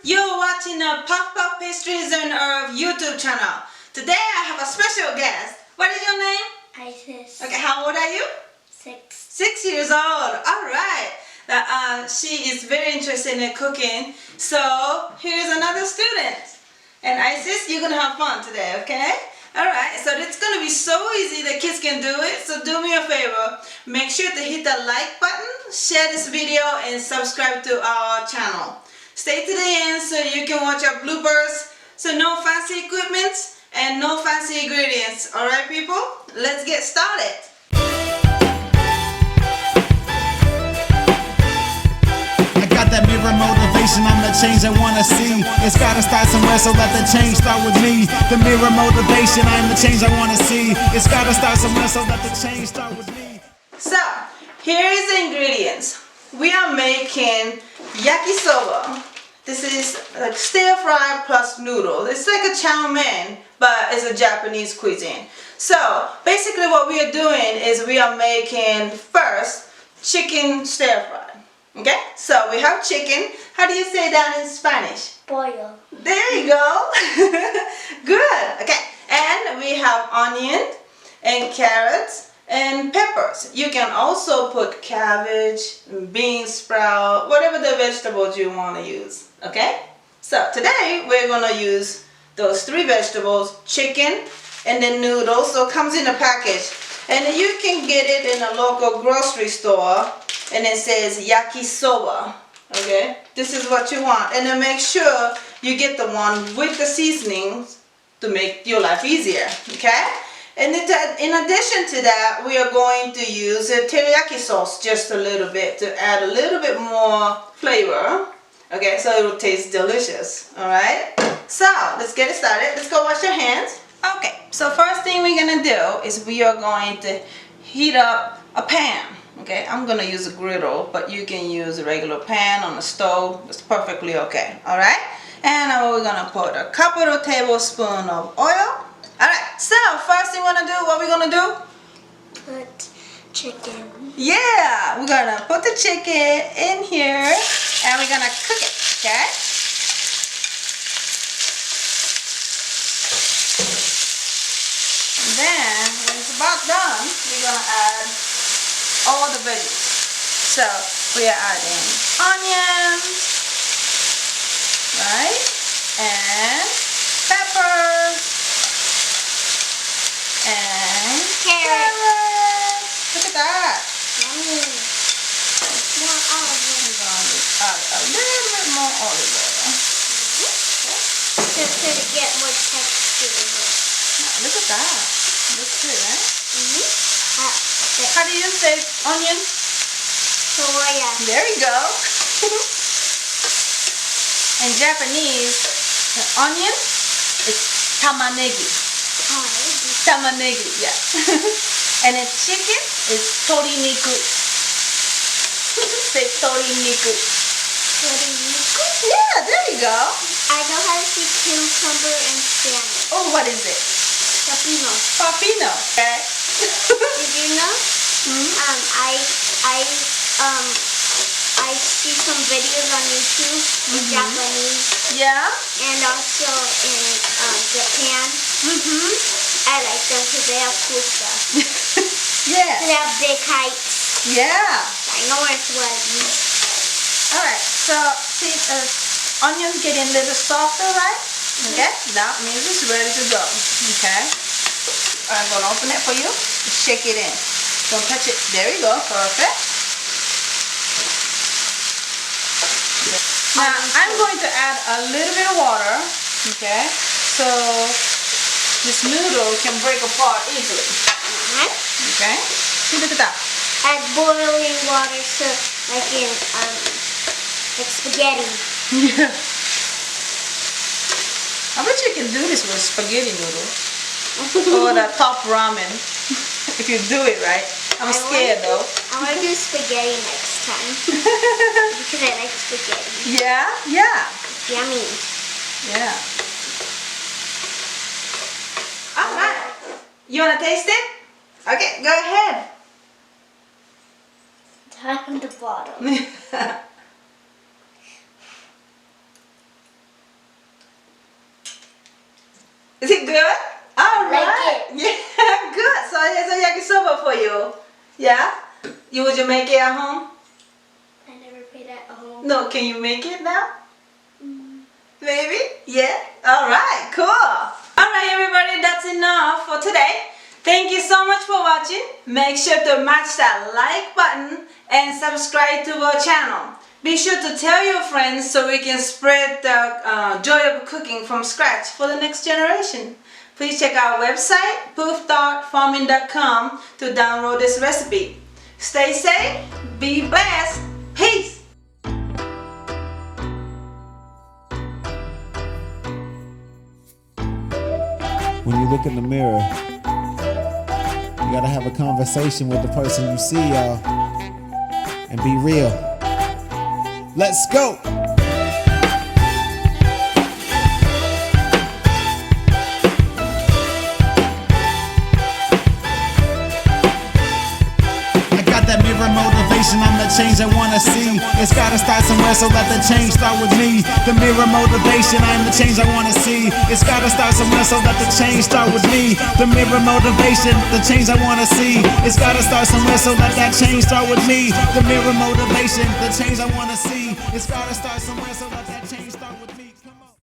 You're watching the Pastries and Herb YouTube channel. Today I have a special guest. What is your name? Isys. Okay, how old are you? 6. 6 years old. Alright. She is very interested in cooking. So here's another student. And Isys, you're going to have fun today, okay? Alright, so it's going to be so easy that kids can do it. So do me a favor. Make sure to hit the like button, share this video, and subscribe to our channel. Stay to the end so you can watch our bloopers. So no fancy equipment and no fancy ingredients. Alright people, let's get started. I got that mirror motivation, I'm the change I wanna see. It's gotta start somewhere, so let the change start with me. The mirror motivation, I'm the change I wanna see. It's gotta start somewhere, so let the change start with me. So, here is the ingredients. We are making yakisoba. This is like stir fry plus noodle. It's like a chow mein, but it's a Japanese cuisine. So basically what we are doing is we are making first chicken stir fry. Okay, so we have chicken. How do you say that in Spanish? Pollo. There you go. Good. Okay, and we have onion and carrots and peppers. You can also put cabbage, bean sprout, whatever the vegetables you want to use. Okay? So today we're going to use those 3 vegetables, chicken, and then noodles. So it comes in a package. And you can get it in a local grocery store. And it says yakisoba. Okay? This is what you want. And then make sure you get the one with the seasonings to make your life easier. Okay? And in addition to that, we are going to use a teriyaki sauce just a little bit to add a little bit more flavor. Okay, so it will taste delicious. Alright? So, let's get it started. Let's go wash your hands. Okay, so first thing we're going to do is we are going to heat up a pan. Okay, I'm going to use a griddle, but you can use a regular pan on the stove. It's perfectly okay. Alright? And we're going to put a couple of tablespoons of oil. Alright, so first thing we're going to do, what we're going to do? Put chicken. Yeah, we're going to put the chicken in here and we're going to cook it, okay? And then, when it's about done, we're going to add all the veggies. So, we are adding onions, right? And peppers. And carrots. Look at that. Yummy. More olive oil. We're going to add a little bit more olive oil. Just to get more texture. Look at that. Looks good, right? How do you say onion? Soya. There you go. In Japanese, the onion is tamanegi. Tamanegi, yeah. And then chicken is toriniku. Say toriniku. Toriniku? Yeah, there you go. I know how to say cucumber in Spanish. Oh, what is it? Pepino. Papino. Okay. Did you know? I see some videos on YouTube in Japanese. Yeah? And also in Japan. I like them because they have cool stuff. Yeah. They have big heights. Yeah. Ginormous ones. Alright, so see, onions getting a little softer, right? Okay, that means it's ready to go. Okay. I'm going to open it for you. Shake it in. Don't touch it. There you go. Perfect. Now, I'm going to add a little bit of water. Okay. So, this noodle can break apart easily. Okay. See, look at that. Add boiling water so like in like spaghetti. Yeah. I bet you can do this with spaghetti noodles. Or the top ramen. If you do it right. I'm scared though. I want to do spaghetti next time. Because I like spaghetti. Yeah? Yeah. Yummy. Yeah. Alright. You want to taste it? Okay, go ahead. Top and the bottom. you make it at home? I never made it at home. No, can you make it now? Maybe? Yeah? Alright, cool. Alright everybody, that's enough for today. Thank you so much for watching. Make sure to match that like button and subscribe to our channel. Be sure to tell your friends so we can spread the joy of cooking from scratch for the next generation. Please check our website, poofdogfarming.com, to download this recipe. Stay safe, be blessed, peace! When you look in the mirror, you gotta have a conversation with the person you see, y'all, and be real. Let's go! I'm the change I wanna see. It's gotta start somewhere, so let the change start with me. The mirror motivation, I'm the change I wanna see. It's gotta start somewhere, so let the change start with me. The mirror motivation, the change I wanna see. It's gotta start somewhere, so let that change start with me. The mirror motivation, the change I wanna see. It's gotta start somewhere, so let that change start with me.